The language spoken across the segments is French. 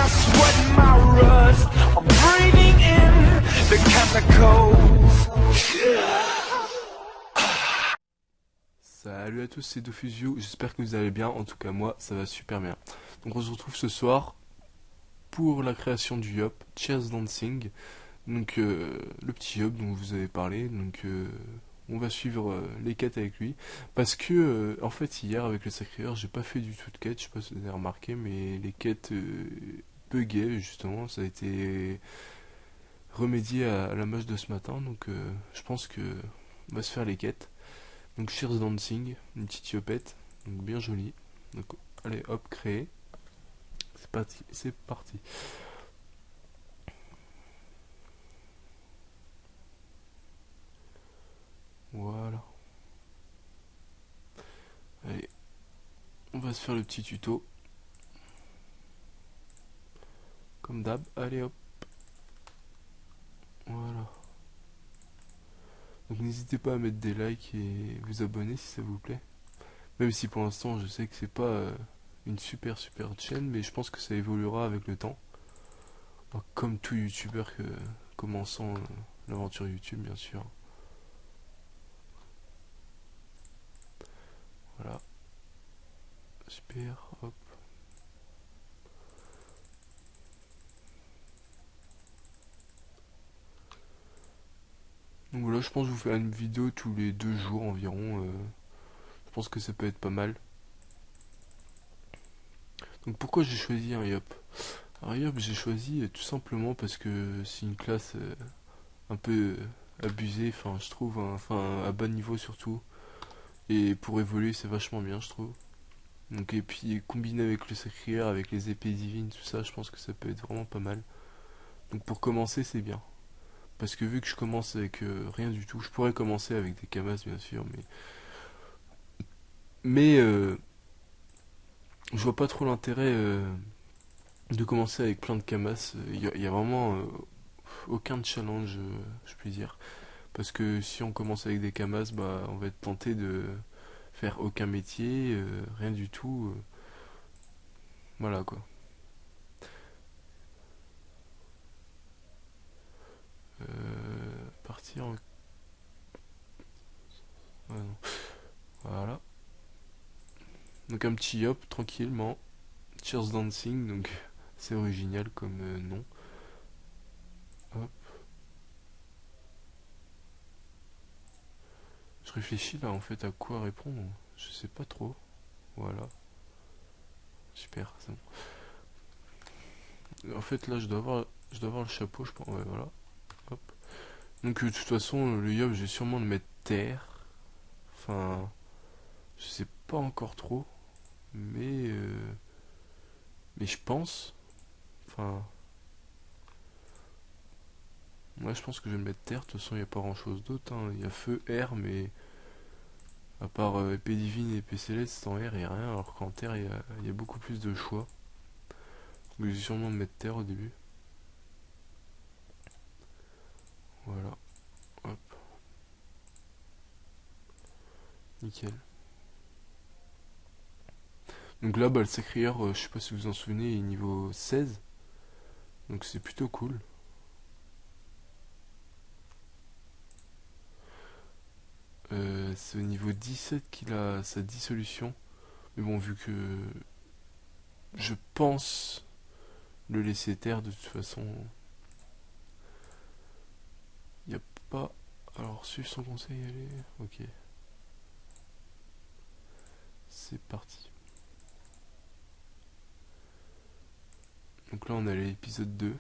my sweat and my rust. I'm breathing in the chemicals. Salut à tous, c'est Dofusio, j'espère que vous allez bien, en tout cas moi ça va super bien. Donc on se retrouve ce soir pour la création du Yop, Cheers Dancing, donc le petit Yop dont vous avez parlé, donc on va suivre les quêtes avec lui, parce que en fait hier avec le Sacré-Cœur j'ai pas fait du tout de quêtes, je sais pas si vous avez remarqué, mais les quêtes buggaient justement, ça a été remédié à la moche de ce matin, donc je pense que on va se faire les quêtes. Donc Cheers Dancing, une petite yopette, donc bien jolie. Donc allez hop, créer. C'est parti, c'est parti. Voilà. Allez, on va se faire le petit tuto. Comme d'hab, allez hop. Voilà. Donc n'hésitez pas à mettre des likes et vous abonner si ça vous plaît. Même si pour l'instant je sais que c'est pas une super chaîne, mais je pense que ça évoluera avec le temps. Donc, comme tout youtubeur commençant l'aventure YouTube bien sûr. Voilà. Super, hop. Donc voilà, je pense que je vous fais une vidéo tous les 2 jours environ. Je pense que ça peut être pas mal. Donc pourquoi j'ai choisi un Yop? Alors Yop j'ai choisi tout simplement parce que c'est une classe un peu abusée, enfin je trouve, hein, enfin à bas niveau surtout. Et pour évoluer c'est vachement bien je trouve. Donc et puis combiné avec le Sacré-Cœur, avec les épées divines, tout ça, je pense que ça peut être vraiment pas mal. Donc pour commencer c'est bien. Parce que vu que je commence avec rien du tout, je pourrais commencer avec des Kamas bien sûr, mais je vois pas trop l'intérêt de commencer avec plein de Kamas. Il y a vraiment aucun challenge, je puis dire. Parce que si on commence avec des Kamas, bah, on va être tenté de faire aucun métier, rien du tout. Voilà quoi. Partir en... ah non. Voilà. Donc un petit hop, tranquillement. Cheers Dancing, donc c'est original comme nom. Hop. Je réfléchis là en fait à quoi répondre. Je sais pas trop. Voilà. Super, c'est bon. En fait là je dois avoir le chapeau, je pense. Ouais, voilà. Hop. Donc de toute façon le yob je vais sûrement le mettre terre. Enfin, je sais pas encore trop. Mais je pense. Enfin, moi je pense que je vais le mettre terre. De toute façon il n'y a pas grand chose d'autre, hein. Il y a feu, air, mais à part épée divine et épée céleste, en air il n'y a rien. Alors qu'en terre il y a beaucoup plus de choix. Donc je vais sûrement le mettre terre au début. Voilà. Hop. Nickel. Donc là, bah, le Sacré-Cœur, je sais pas si vous vous en souvenez, il est niveau 16. Donc c'est plutôt cool. C'est au niveau 17 qu'il a sa dissolution. Mais bon, vu que je pense le laisser taire de toute façon, il n'y a pas... Alors, suivre son conseil, allez... Ok, c'est parti. Donc là, on est à l'épisode 2.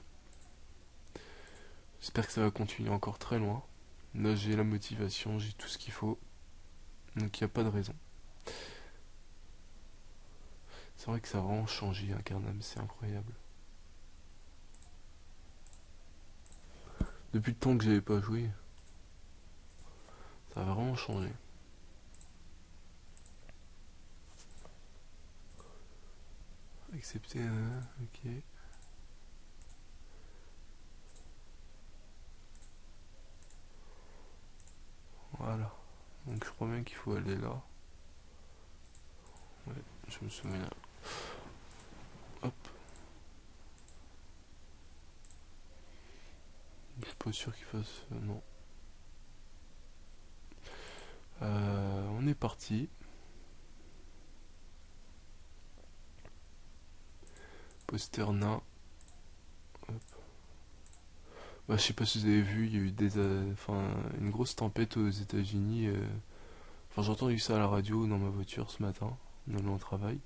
J'espère que ça va continuer encore très loin. Là, j'ai la motivation, j'ai tout ce qu'il faut. Donc il n'y a pas de raison. C'est vrai que ça a vraiment changé, un Carnam, c'est incroyable. Depuis le temps que j'avais pas joué, ça a vraiment changé. Accepter, ok. Voilà. Donc je crois bien qu'il faut aller là. Ouais, je me souviens. Hop. Je suis pas sûr qu'il fasse... non. On est parti. Poster nain. Hop. Bah, je sais pas si vous avez vu, il y a eu une grosse tempête aux États-Unis. Enfin, j'ai entendu ça à la radio dans ma voiture ce matin, en allant au travail.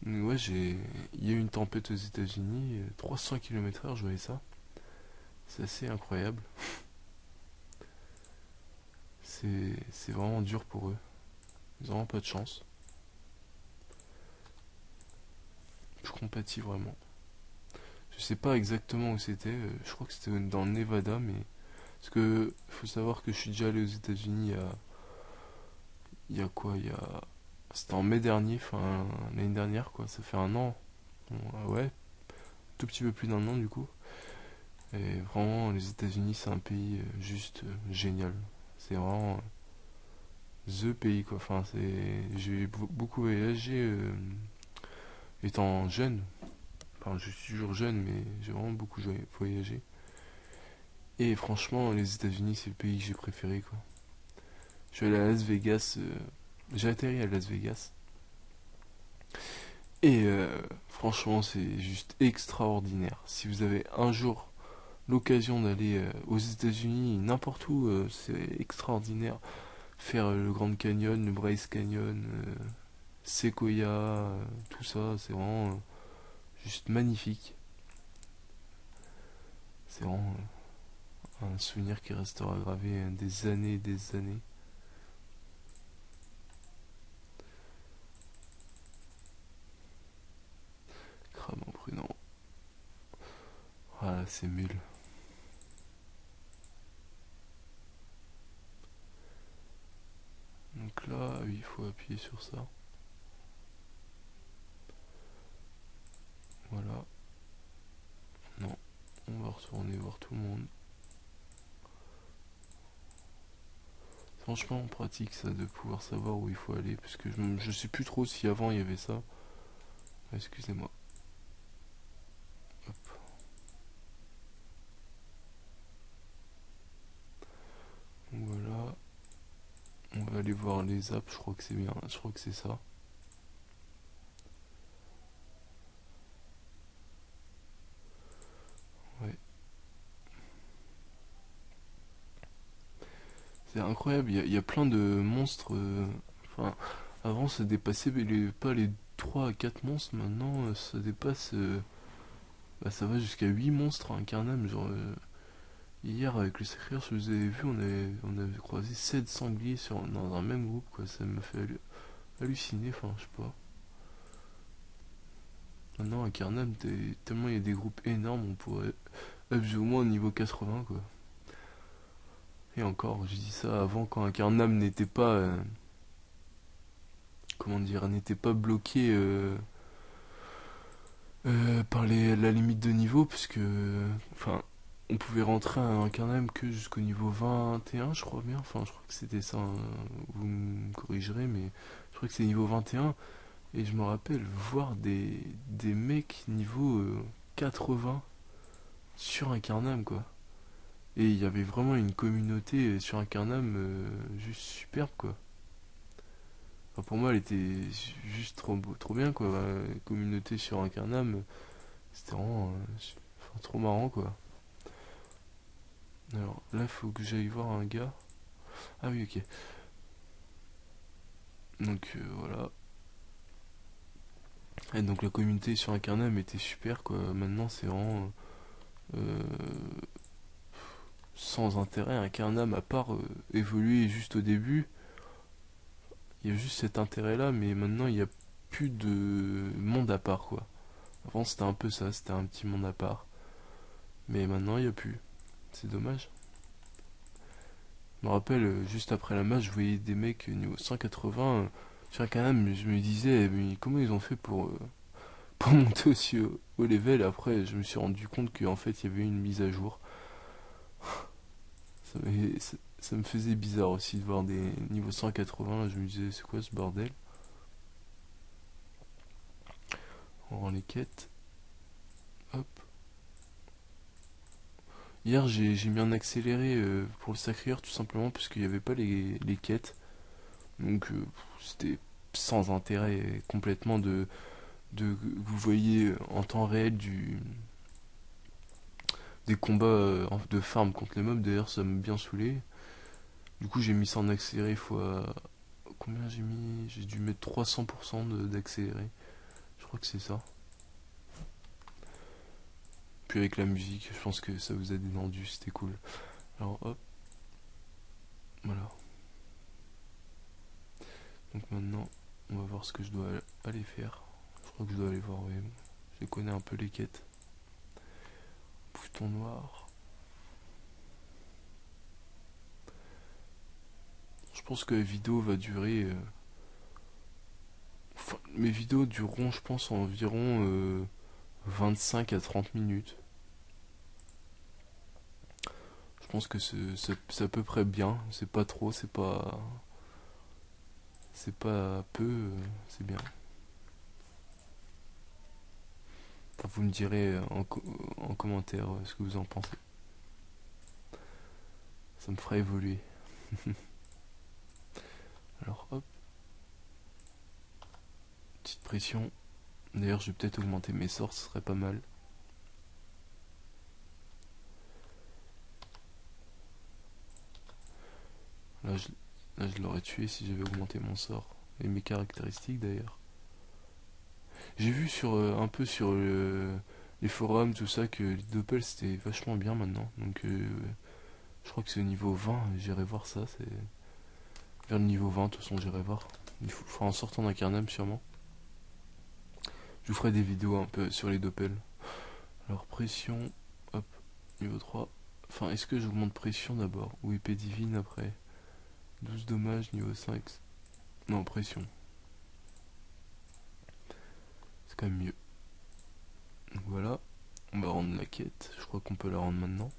Donc, ouais, il y a eu une tempête aux États-Unis, 300 km/h, je voyais ça. C'est assez incroyable. C'est vraiment dur pour eux. Ils ont vraiment pas de chance. Je compatis vraiment. Je sais pas exactement où c'était. Je crois que c'était dans le Nevada, mais parce que faut savoir que je suis déjà allé aux États-Unis il y a quoi? C'était en mai dernier, enfin l'année dernière quoi. Ça fait un an. Bon, ouais, tout petit peu plus d'un an du coup. Et vraiment, les États-Unis, c'est un pays juste génial. C'est vraiment the pays quoi. Enfin, j'ai beaucoup voyagé étant jeune. Enfin, je suis toujours jeune, mais j'ai vraiment beaucoup voyagé. Et franchement, les États-Unis, c'est le pays que j'ai préféré quoi. Je suis allé à Las Vegas. J'ai atterri à Las Vegas. Et franchement, c'est juste extraordinaire. Si vous avez un jour l'occasion d'aller aux États-Unis, n'importe où, c'est extraordinaire. Faire le Grand Canyon, le Bryce Canyon, Sequoia, tout ça, c'est vraiment juste magnifique. C'est vraiment un souvenir qui restera gravé des années et des années. Cramant prudent. Voilà, c'est mule. Donc là, oui, il faut appuyer sur ça. Voilà. Non, on va retourner voir tout le monde. Franchement, pratique ça de pouvoir savoir où il faut aller, parce que je sais plus trop si avant il y avait ça. Excusez-moi. Hop. Donc voilà. On va aller voir les apps, je crois que c'est bien, je crois que c'est ça. Ouais. C'est incroyable, il y a plein de monstres. Enfin, avant ça dépassait pas les 3 à 4 monstres, maintenant ça dépasse. Bah, ça va jusqu'à 8 monstres incarnables. Genre, hier avec le Sacrifice, je vous avez vu, on avait croisé 7 sangliers dans un même groupe, quoi. Ça me fait halluciner, enfin, je sais pas. Maintenant, incarnable, tellement il y a des groupes énormes, on pourrait up au moins au niveau 80, quoi. Et encore, je dis ça avant quand incarnable n'était pas. Comment dire, n'était pas bloqué par la limite de niveau, puisque enfin, on pouvait rentrer à un carnet que jusqu'au niveau 21, je crois bien. Enfin, je crois que c'était ça, hein. Vous me corrigerez, mais je crois que c'est niveau 21. Et je me rappelle voir des mecs niveau 80 sur un Carnam, quoi. Et il y avait vraiment une communauté sur un Carnam juste superbe, quoi. Enfin, pour moi, elle était juste trop bien, quoi. La communauté sur un Carnam, c'était vraiment enfin, trop marrant, quoi. Alors là, il faut que j'aille voir un gars. Ah oui, ok. Donc voilà. Et donc la communauté sur Incarnam était super, quoi. Maintenant, c'est vraiment euh, sans intérêt. Incarnam, à part évoluer juste au début, il y a juste cet intérêt-là, mais maintenant, il n'y a plus de monde à part, quoi. Avant, c'était un peu ça, c'était un petit monde à part. Mais maintenant, il n'y a plus. C'est dommage. Je me rappelle, juste après la match, je voyais des mecs niveau 180 sur un canal, mais je me disais, mais comment ils ont fait pour monter aussi au level. Après, je me suis rendu compte qu'en fait, il y avait une mise à jour. Ça me faisait bizarre aussi de voir des niveaux 180. Je me disais, c'est quoi ce bordel? On rend les quêtes. Hop. Hier, j'ai mis un accéléré pour le Sacré-Cœur tout simplement parce qu'il n'y avait pas les quêtes. Donc, c'était sans intérêt complètement vous voyez en temps réel des combats de farm contre les mobs. D'ailleurs, ça m'a bien saoulé. Du coup, j'ai mis ça en accéléré fois. Combien j'ai mis? J'ai dû mettre 300% d'accéléré. Je crois que c'est ça. Puis avec la musique, je pense que ça vous a détendu, c'était cool. Alors hop, voilà. Donc maintenant, on va voir ce que je dois aller faire. Je crois que je dois aller voir, oui. Je connais un peu les quêtes. Bouton noir. Je pense que la vidéo va durer... Enfin, mes vidéos dureront, je pense, environ 25 à 30 minutes. Je pense que c'est à peu près bien. C'est pas trop, c'est pas... C'est pas peu, c'est bien. Enfin, vous me direz en commentaire ce que vous en pensez. Ça me fera évoluer. Alors hop, petite pression. D'ailleurs, je vais peut-être augmenter mes sorts, ce serait pas mal. Là, je l'aurais tué si j'avais augmenté mon sort. Et mes caractéristiques d'ailleurs. J'ai vu un peu sur les forums, tout ça, que les doppels c'était vachement bien maintenant. Donc je crois que c'est au niveau 20, j'irai voir ça. C'est vers le niveau 20, de toute façon, j'irai voir. Il faudra en sortant d'un carnam sûrement. Je vous ferai des vidéos un peu sur les doppels. Alors pression, hop, niveau 3. Enfin, est-ce que j'augmente pression d'abord ou épée divine après? 12 dommages, niveau 5. Non, pression. C'est quand même mieux. Donc voilà, on va rendre la quête. Je crois qu'on peut la rendre maintenant.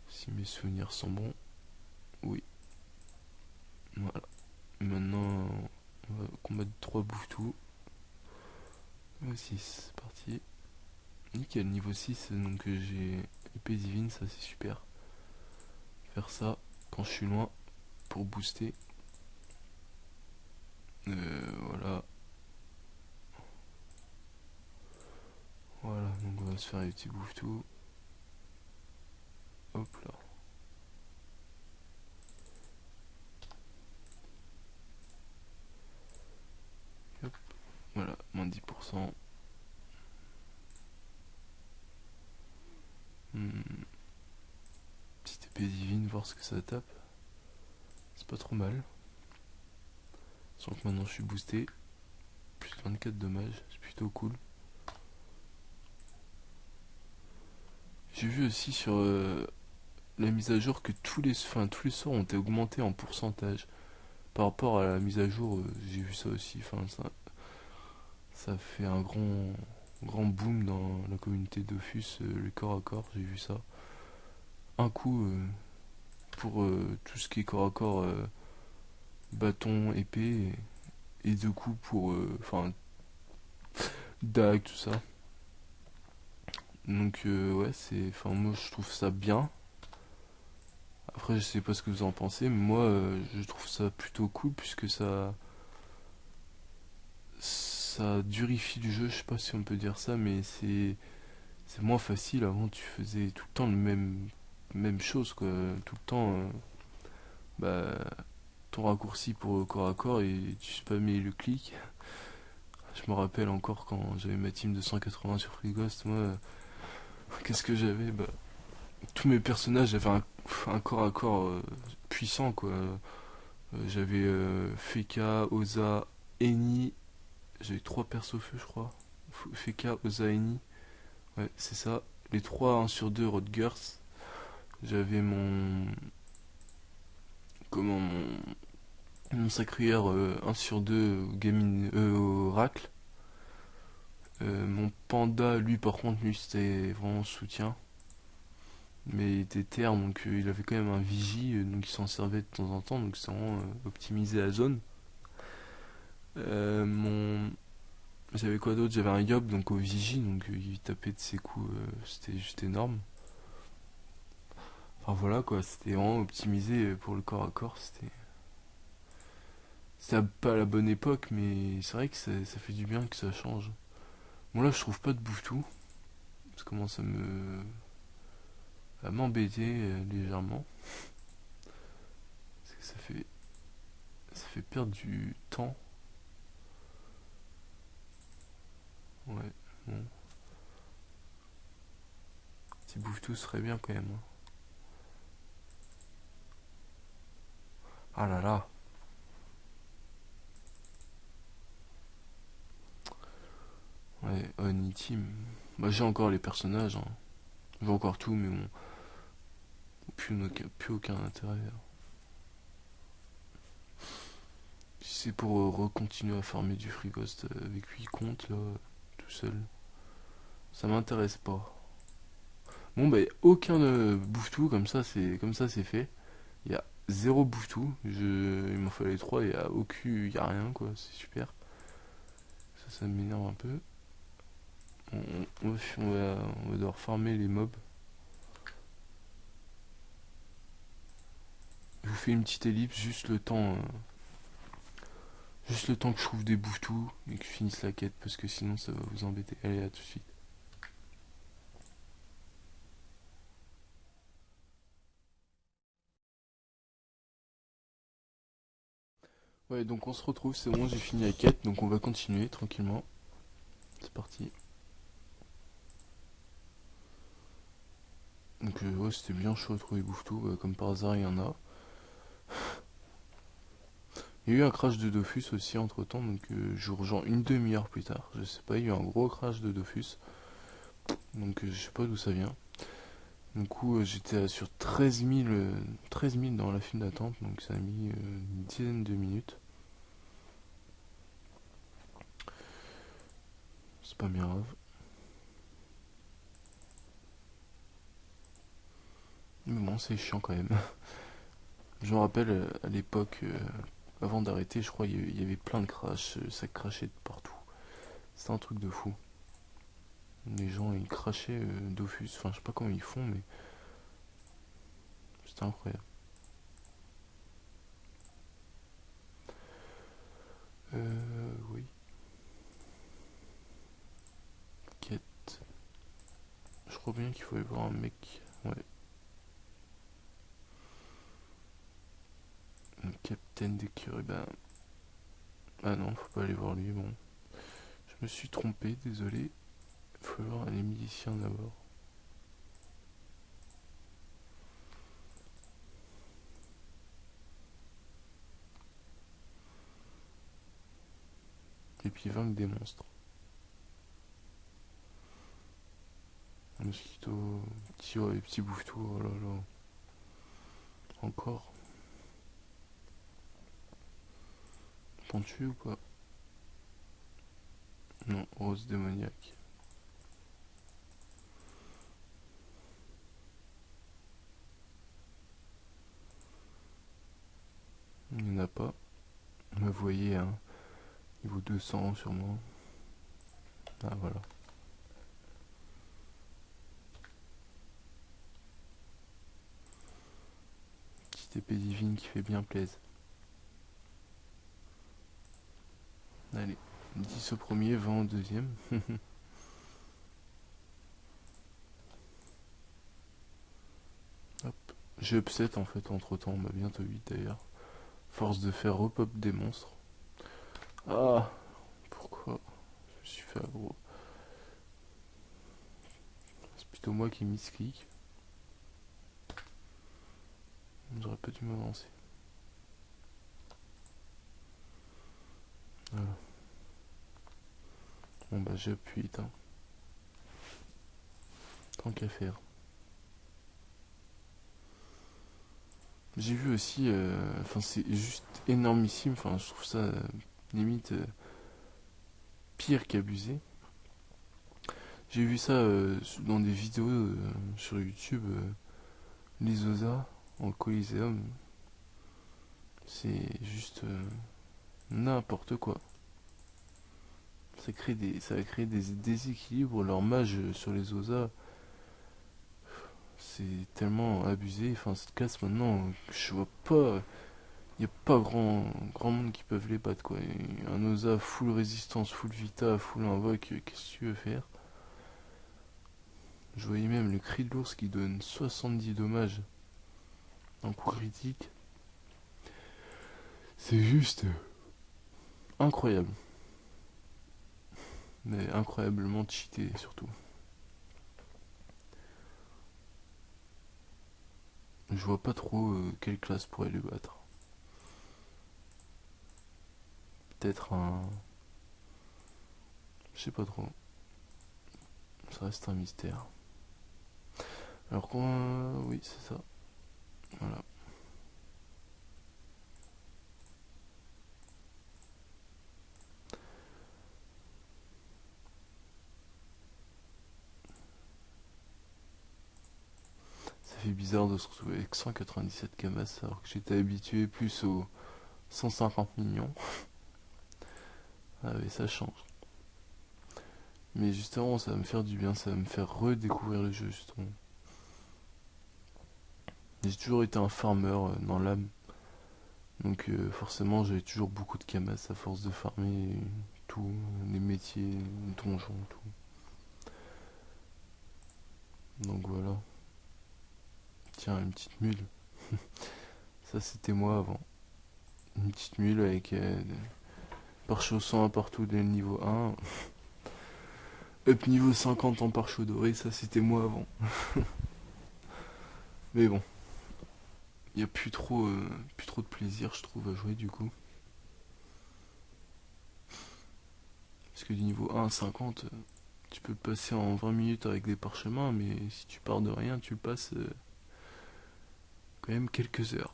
Si mes souvenirs sont bons. Oui. Voilà. Maintenant, on va combattre 3 bouffetous. Niveau 6, c'est parti. Nickel, niveau 6, donc j'ai épée divine, ça c'est super. Faire ça quand je suis loin pour booster. Voilà. Voilà, donc on va se faire les petits bouffetous. Hop là. Hop. Voilà, moins 10%. Petite épée divine, voir ce que ça tape. C'est pas trop mal. Sans que maintenant je suis boosté. Plus 24 dommages, c'est plutôt cool. J'ai vu aussi sur la mise à jour que tous les sorts ont été augmentés en pourcentage. Par rapport à la mise à jour, j'ai vu ça aussi. Enfin, ça fait un grand boom dans la communauté Dofus, le corps à corps, j'ai vu ça. Un coup pour tout ce qui est corps à corps, bâton, épée, et deux coups pour, dague, tout ça. Donc ouais, moi je trouve ça bien. Après, je sais pas ce que vous en pensez, mais moi je trouve ça plutôt cool puisque ça durifie le jeu. Je sais pas si on peut dire ça, mais c'est moins facile. Avant, tu faisais tout le temps même chose, quoi. Tout le temps, bah, ton raccourci pour le corps à corps et tu spammais le clic. Je me rappelle encore quand j'avais ma team de 180 sur Free Ghost, moi, qu'est-ce que j'avais? Bah, tous mes personnages avaient un corps à corps puissant, quoi. J'avais Feka, Oza, Eni. J'avais 3 persos feu, je crois. Feka, Oza, Eni. Ouais, c'est ça. Les 3 1 sur 2 Rodgers. J'avais Comment mon sacrière 1 sur 2 gaming Oracle. Mon panda, lui, par contre, lui, c'était vraiment soutien. Mais il était terre, donc il avait quand même un vigie, donc il s'en servait de temps en temps, donc c'est vraiment optimisé la zone. Mon J'avais quoi d'autre? J'avais un Yob donc au Vigie, donc il tapait de ses coups, c'était juste énorme. Enfin voilà quoi, c'était vraiment optimisé pour le corps à corps, c'était pas à la bonne époque, mais c'est vrai que ça fait du bien que ça change. Bon là je trouve pas de bouffetou, ça commence à m'embêter légèrement, parce que ça fait perdre du temps. Ouais, bon, petit bouffetou serait bien quand même, hein. Ah là là, ouais, Oni Team. Bah j'ai encore les personnages, hein. J'ai encore tout, mais bon, plus aucun intérêt. Si c'est pour recontinuer à farmer du Freecost avec 8 comptes là, tout seul, ça m'intéresse pas. Bon bah aucun bouffe-tout, comme ça c'est fait. Il y a zéro bouffe-tout, il m'en fallait 3, il y a rien quoi, c'est super. Ça m'énerve un peu. On va devoir farmer les mobs. Je vous fais une petite ellipse, juste le temps que je trouve des bouffes-tout et que je finisse la quête parce que sinon ça va vous embêter. Allez, à tout de suite. Ouais, donc on se retrouve, c'est bon, j'ai fini la quête, donc on va continuer tranquillement. C'est parti. Donc ouais, c'était bien chaud à trouver Bouffetou, comme par hasard il y en a. Il y a eu un crash de Dofus aussi entre temps, donc je vous rejoins une demi-heure plus tard. Je sais pas, il y a eu un gros crash de Dofus, donc je sais pas d'où ça vient. Du coup, j'étais sur 13 000 dans la file d'attente, donc ça a mis une dizaine de minutes. C'est pas bien grave. Mais bon, c'est chiant quand même. Je me rappelle à l'époque, avant d'arrêter, je crois il y avait plein de crashs, ça crachait de partout. C'était un truc de fou. Les gens ils crachaient Dofus, enfin je sais pas comment ils font, mais c'était incroyable. Oui. Quête. Je crois bien qu'il faut y voir un mec. Ouais. Un capitaine d'écurie. Ben. Ah non, faut pas aller voir lui. Bon. Je me suis trompé, désolé. Faut voir les miliciens d'abord. Et puis vaincre des monstres. Un mosquito. Petit bouffetou. Oh là là. Encore. Pentu ou pas? Non, rose démoniaque. Il n'y en a pas. Me voyez, hein. Niveau 200 sûrement. Ah voilà. Petite épée divine qui fait bien plaisir. Allez. 10 au premier, 20 au deuxième. Hop. J'ai upset en fait entre temps, bah bientôt 8 d'ailleurs. Force de faire repop des monstres. Ah, pourquoi je me suis fait aggro? C'est plutôt moi qui misclick. J'aurais pas dû m'avancer. Voilà. Bon bah j'appuie, hein. Tant qu'à faire. J'ai vu aussi, enfin c'est juste énormissime, enfin je trouve ça limite pire qu'abusé. J'ai vu ça dans des vidéos sur YouTube, les Osa en Coliseum. C'est juste n'importe quoi. Ça va créer des déséquilibres. Leur mage sur les Osa, c'est tellement abusé. Enfin, cette classe maintenant, je vois pas. Il n'y a pas grand monde qui peuvent les battre, quoi. Et un Osa full résistance, full vita, full invoque, qu'est-ce que tu veux faire? Je voyais même le cri de l'ours qui donne 70 dommages en coup critique. C'est juste incroyable. Mais incroyablement cheaté surtout. Je vois pas trop quelle classe pourrait les battre. Peut-être un... Je sais pas trop. Ça reste un mystère. Alors qu'on... oui, c'est ça. Voilà. Ça fait bizarre de se retrouver avec 197 camas alors que j'étais habitué plus aux 150 millions. Ah oui, ça change. Mais justement, ça va me faire du bien, ça va me faire redécouvrir le jeu, justement. J'ai toujours été un farmer dans l'âme. Donc forcément, j'avais toujours beaucoup de camas à force de farmer tout, les métiers, donjons, tout. Donc voilà. Tiens, une petite mule. Ça, c'était moi avant. Une petite mule avec pare-chaussant à partout dès le niveau 1. Up niveau 50 en pare-chaud doré, ça c'était moi avant. Mais bon, il n'y a plus trop de plaisir, je trouve, à jouer du coup. Parce que du niveau 1 à 50, tu peux le passer en 20 minutes avec des parchemins, mais si tu pars de rien, tu le passes quand même quelques heures.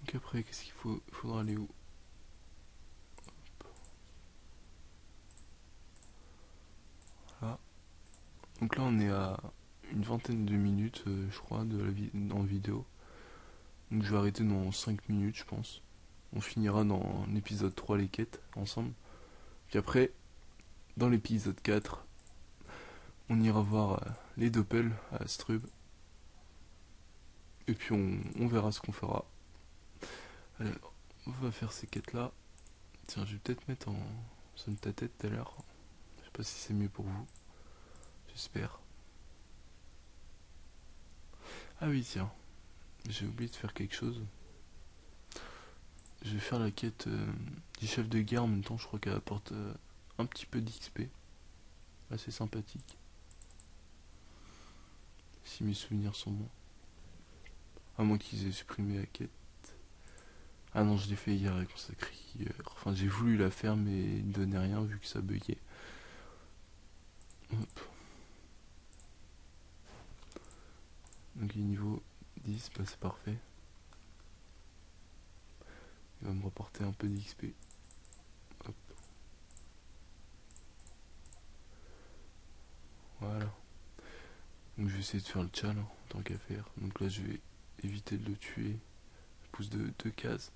Donc après, qu'est-ce qu'il faut? Il faudra aller où? Là. Donc là, on est à une vingtaine de minutes, je crois, dans la vidéo. Donc je vais arrêter dans 5 minutes, je pense. On finira dans l'épisode 3 les quêtes ensemble. Puis après, dans l'épisode 4, on ira voir les Doppel à Strub. Et puis on verra ce qu'on fera. Allez, on va faire ces quêtes là. Tiens, je vais peut-être mettre en sonne ta tête tout à l'heure. Je sais pas si c'est mieux pour vous. J'espère. Ah oui, tiens. J'ai oublié de faire quelque chose. Je vais faire la quête du chef de guerre en même temps. Je crois qu'elle apporte un petit peu d'XP. Assez sympathique. Si mes souvenirs sont bons. À moins qu'ils aient supprimé la quête. Ah non, je l'ai fait hier avec consacré hier. Enfin, j'ai voulu la faire, mais il ne donnait rien vu que ça buguait. Hop. Donc, il est niveau 10, bah, c'est parfait. Il va me reporter un peu d'XP. Hop. Voilà. Donc, je vais essayer de faire le challenge tant qu'à faire. Donc là, je vais éviter de le tuer. Je pousse de 2 cases.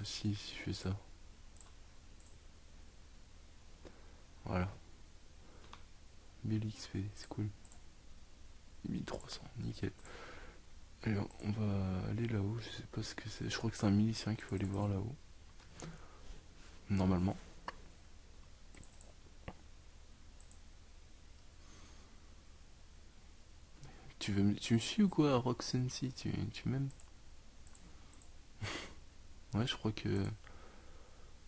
Si je fais ça. Voilà. 1000 XP, c'est cool. 1300, nickel. Alors, on va aller là-haut, je sais pas ce que c'est. Je crois que c'est un milicien qu'il faut aller voir là-haut. Normalement. Tu me suis ou quoi, Roxanne? Tu m'aimes? Ouais, je crois que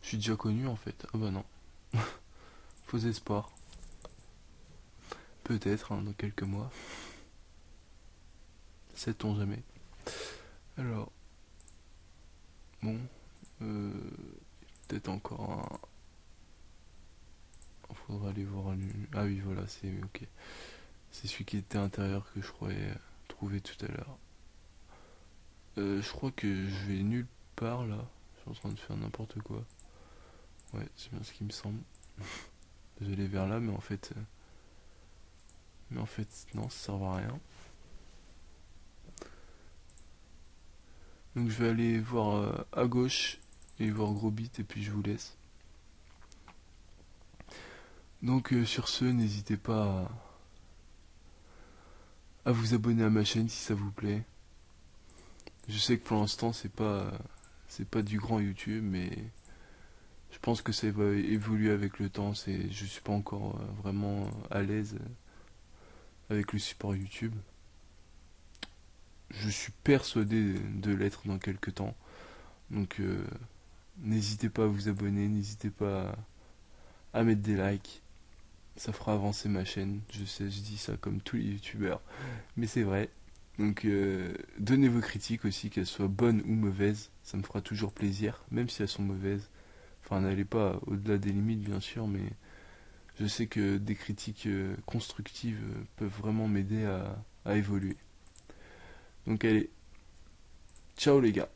je suis déjà connu en fait. Ah bah non. Faux espoir. Peut-être hein, dans quelques mois. Sait-on jamais. Alors, bon. Euh, Peut-être encore un. Faudra aller voir lui. Ah oui, voilà, c'est ok. C'est celui qui était intérieur que je croyais trouver tout à l'heure. Je crois que je vais nulle part là. Je suis en train de faire n'importe quoi. Ouais, c'est bien ce qui me semble. Désolé vers là, mais en fait. Non, ça sert à rien. Donc je vais aller voir à gauche et voir Grosbit et puis je vous laisse. Donc sur ce, n'hésitez pas à vous abonner à ma chaîne si ça vous plaît. Je sais que pour l'instant c'est pas du grand YouTube, mais je pense que ça va évoluer avec le temps. Je suis pas encore vraiment à l'aise avec le support YouTube. Je suis persuadé de l'être dans quelques temps. Donc n'hésitez pas à vous abonner, n'hésitez pas à mettre des likes. Ça fera avancer ma chaîne. Je sais, je dis ça comme tous les youtubeurs, mais c'est vrai. Donc donnez vos critiques aussi, qu'elles soient bonnes ou mauvaises. Ça me fera toujours plaisir, même si elles sont mauvaises. Enfin, n'allez pas au-delà des limites, bien sûr, mais je sais que des critiques constructives peuvent vraiment m'aider à évoluer. Donc allez, ciao les gars.